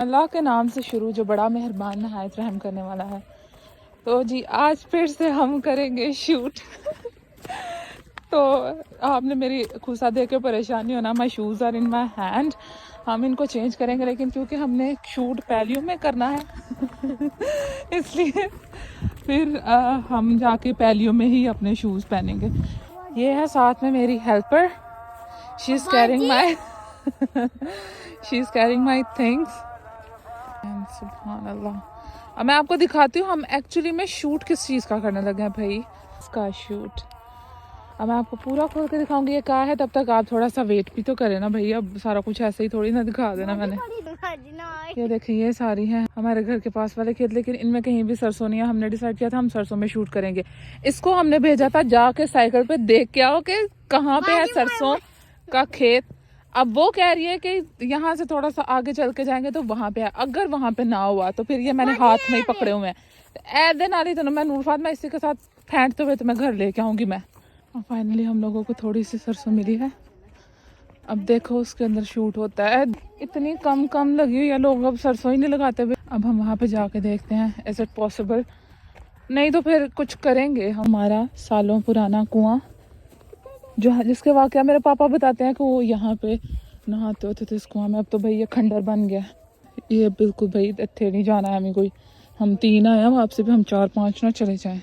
अल्लाह के नाम से शुरू, जो बड़ा मेहरबान नहायत रहम करने वाला है। तो जी आज फिर से हम करेंगे शूट। तो आपने मेरी खुसा देख के परेशानी होना, my shoes are in my hand. हम इनको चेंज करेंगे, लेकिन क्योंकि हमने शूट पैलियो में करना है इसलिए फिर हम जाके पैलियो में ही अपने शूज़ पहनेंगे। ये है साथ में मेरी helper, she is carrying my she is carrying my things. सुभान अल्लाह। अब मैं आपको दिखाती हूँ हम एक्चुअली में शूट किस चीज़ का करने लगे हैं भाई, इसका शूट। अब मैं आपको पूरा खोल के दिखाऊंगी ये क्या है, तब तक आप थोड़ा सा वेट भी तो करें ना भाई। अब सारा कुछ ऐसे ही थोड़ी ना दिखा देना मैंने। ये देखिए ये सारी हैं हमारे घर के पास वाले खेत, लेकिन इनमें कहीं भी सरसों नहीं है। हमने डिसाइड किया था हम सरसों में शूट करेंगे। इसको हमने भेजा था जाके साइकिल पे देख के आओ कि कहाँ पे है सरसों का खेत। अब वो कह रही है कि यहाँ से थोड़ा सा आगे चल के जाएंगे तो वहां पे है। अगर वहां पे ना हुआ तो फिर ये मैंने हाथ में ही पकड़े हुए हैं। ऐदे नाली तो मैं नूरफात में इसी के साथ फेंटते हुए तो मैं घर लेके आऊंगी मैं। और फाइनली हम लोगों को थोड़ी सी सरसों मिली है। अब देखो उसके अंदर शूट होता है। इतनी कम लगी हुई है, लोग अब सरसों ही नहीं लगाते हुए। अब हम वहाँ पे जाके देखते हैं इज इट पॉसिबल, नहीं तो फिर कुछ करेंगे। हमारा सालों पुराना कुआं जो जिसके वाकया मेरे पापा बताते हैं कि वो यहाँ पे नहाते होते थे इस कुआं में। अब तो भाई ये खंडर बन गया। ये बिल्कुल भाई इतने नहीं जाना है हमें कोई। हम 3 आए हैं, आपसे भी हम 4-5 ना चले जाएं।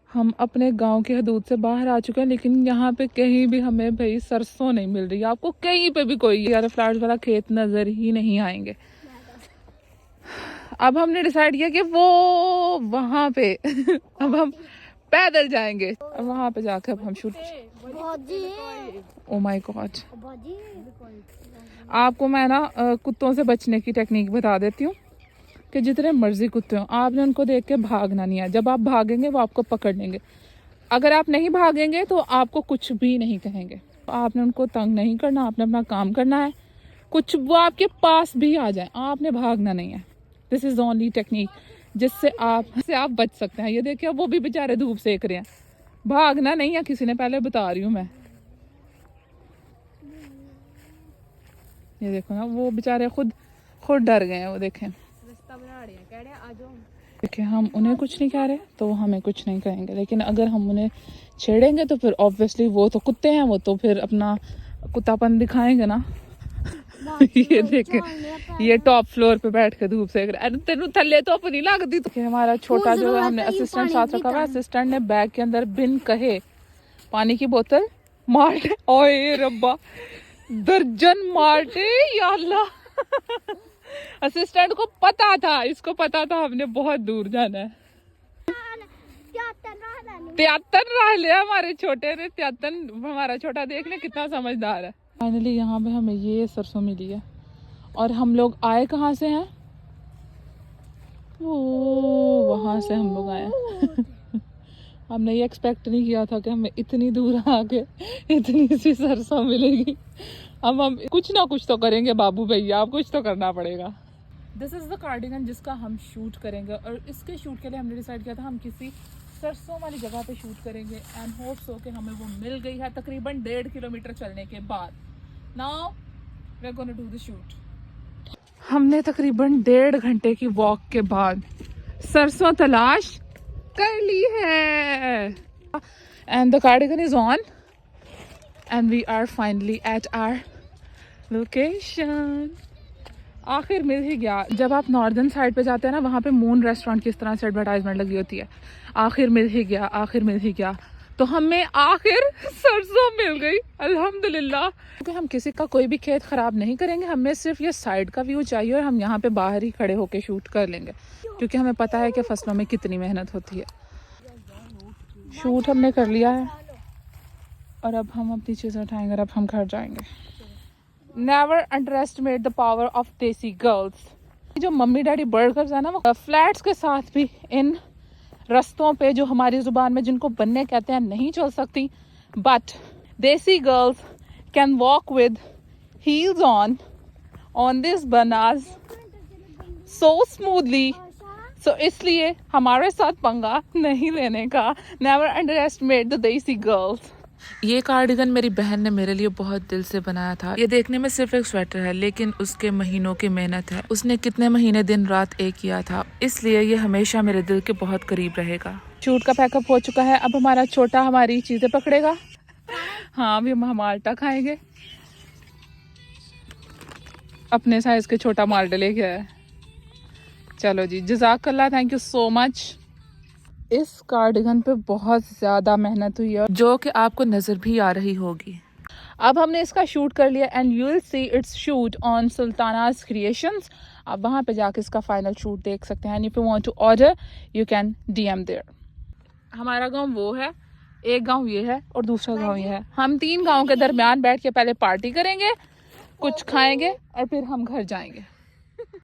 हम अपने गांव के हदूद से बाहर आ चुके हैं, लेकिन यहाँ पे कहीं भी हमें भाई सरसों नहीं मिल रही। आपको कहीं पे भी कोई यार फ्लैट वाला खेत नजर ही नहीं आएंगे। अब हमने डिसाइड किया कि वो वहां पे अब हम पैदल जाएंगे। अब वहां पे जाकर अब हम शूट। Oh my God. आपको मैं ना कुत्तों से बचने की टेक्निक बता देती हूँ कि जितने मर्जी कुत्ते हों, आपने उनको देख के भागना नहीं है। जब आप भागेंगे वो आपको पकड़ लेंगे। अगर आप नहीं भागेंगे तो आपको कुछ भी नहीं कहेंगे। आपने उनको तंग नहीं करना, आपने अपना काम करना है। कुछ वो आपके पास भी आ जाए, आपने भागना नहीं है। दिस इज ओनली टेक्निक जिससे आप बच सकते हैं। ये देखिए वो भी बेचारे धूप सेक रहे हैं, भागना नहीं है किसी ने, पहले बता रही हूँ मैं। ये देखो ना वो बेचारे खुद डर गए हैं। वो देखें देखिए हम उन्हें कुछ नहीं कह रहे तो वो हमें कुछ नहीं कहेंगे, लेकिन अगर हम उन्हें छेड़ेंगे तो फिर ऑब्वियसली वो तो कुत्ते हैं, वो तो फिर अपना कुत्तापन दिखाएंगे ना। ये देखे ये टॉप फ्लोर पे बैठ के धूप सेक रहा है। तेनू थल्ले तो अपनी लगती। तो हमारा छोटा जो है हमने असिस्टेंट साथ रखा हुआ है। असिस्टेंट ने बैग के अंदर बिन कहे पानी की बोतल माल्टे, ओए रब्बा दर्जन माल्टे या अल्लाह। असिस्टेंट को पता था, इसको पता था हमने बहुत दूर जाना है। 73 रह लिया हमारे छोटे ने। 73 हमारा छोटा देख ले कितना समझदार है। फाइनली यहाँ पे हमें ये सरसों मिली है। और हम लोग आए कहाँ से हैं? वो वहाँ से हम लोग आए हैं। हमने ये एक्सपेक्ट नहीं किया था कि हमें इतनी दूर आके इतनी सी सरसों मिलेगी। अब हम कुछ ना कुछ तो करेंगे बाबू भैया, आप कुछ तो करना पड़ेगा। दिस इज़ द कार्डिगन जिसका हम शूट करेंगे। और इसके शूट के लिए हमने डिसाइड किया था हम किसी सरसों वाली जगह पे शूट करेंगे। एंड होप्स हो कि हमें वो मिल गई है तकरीबन 1.5 किलोमीटर चलने के बाद। Now we are gonna do the shoot. हमने तकरीबन 1.5 घंटे की वॉक के बाद सरसों तलाश कर ली है। And the cardigan is on and we are finally at our location. आखिर मिल ही गया। जब आप नॉर्दर्न साइड पे जाते हैं ना, वहाँ पे मून रेस्टोरेंट की इस तरह से एडवर्टाइजमेंट लगी होती है। आखिर मिल ही गया, आखिर मिल ही गया। तो हमें आखिर सरसों मिल गई अल्हम्दुलिल्लाह। क्योंकि हम किसी का कोई भी खेत ख़राब नहीं करेंगे, हमें सिर्फ ये साइड का व्यू चाहिए और हम यहाँ पे बाहर ही खड़े होके शूट कर लेंगे, क्योंकि हमें पता है कि फसलों में कितनी मेहनत होती है। शूट हमने कर लिया है और अब हम अपनी चीज़ें उठाएंगे और अब हम घर जाएंगे। Never underestimate the power of देसी गर्ल्स। जो मम्मी डैडी बर्गर्स है ना, वो फ्लैट्स के साथ भी इन रस्तों पे जो हमारी जुबान में जिनको बनने कहते हैं नहीं चल सकती, but desi girls can walk with heels on this बनास सो स्मूथली। सो इसलिए हमारे साथ पंगा नहीं लेने का। Never underestimate the desi girls. ये कार्डिगन मेरी बहन ने मेरे लिए बहुत दिल से बनाया था। ये देखने में सिर्फ एक स्वेटर है, लेकिन उसके महीनों की मेहनत है। उसने कितने महीने दिन रात एक किया था, इसलिए ये हमेशा मेरे दिल के बहुत करीब रहेगा। शूट का पैकअप हो चुका है। अब हमारा छोटा हमारी चीजें पकड़ेगा। हाँ, अभी हम माल्टा खाएंगे। अपने साइज के छोटा माल्टा लेके आया। चलो जी, जज़ाकल्लाह, थैंक यू सो मच। इस कार्डिगन पे बहुत ज़्यादा मेहनत हुई है, जो कि आपको नज़र भी आ रही होगी। अब हमने इसका शूट कर लिया and you will see it's shoot on Sultana's creations. आप वहाँ पे जाके इसका फाइनल शूट देख सकते हैं। If you want to order you can DM there. हमारा गांव वो है, एक गांव ये है और दूसरा गांव ये है। हम 3 गांव के दरमियान बैठ के पहले पार्टी करेंगे, कुछ खाएंगे और फिर हम घर जाएंगे।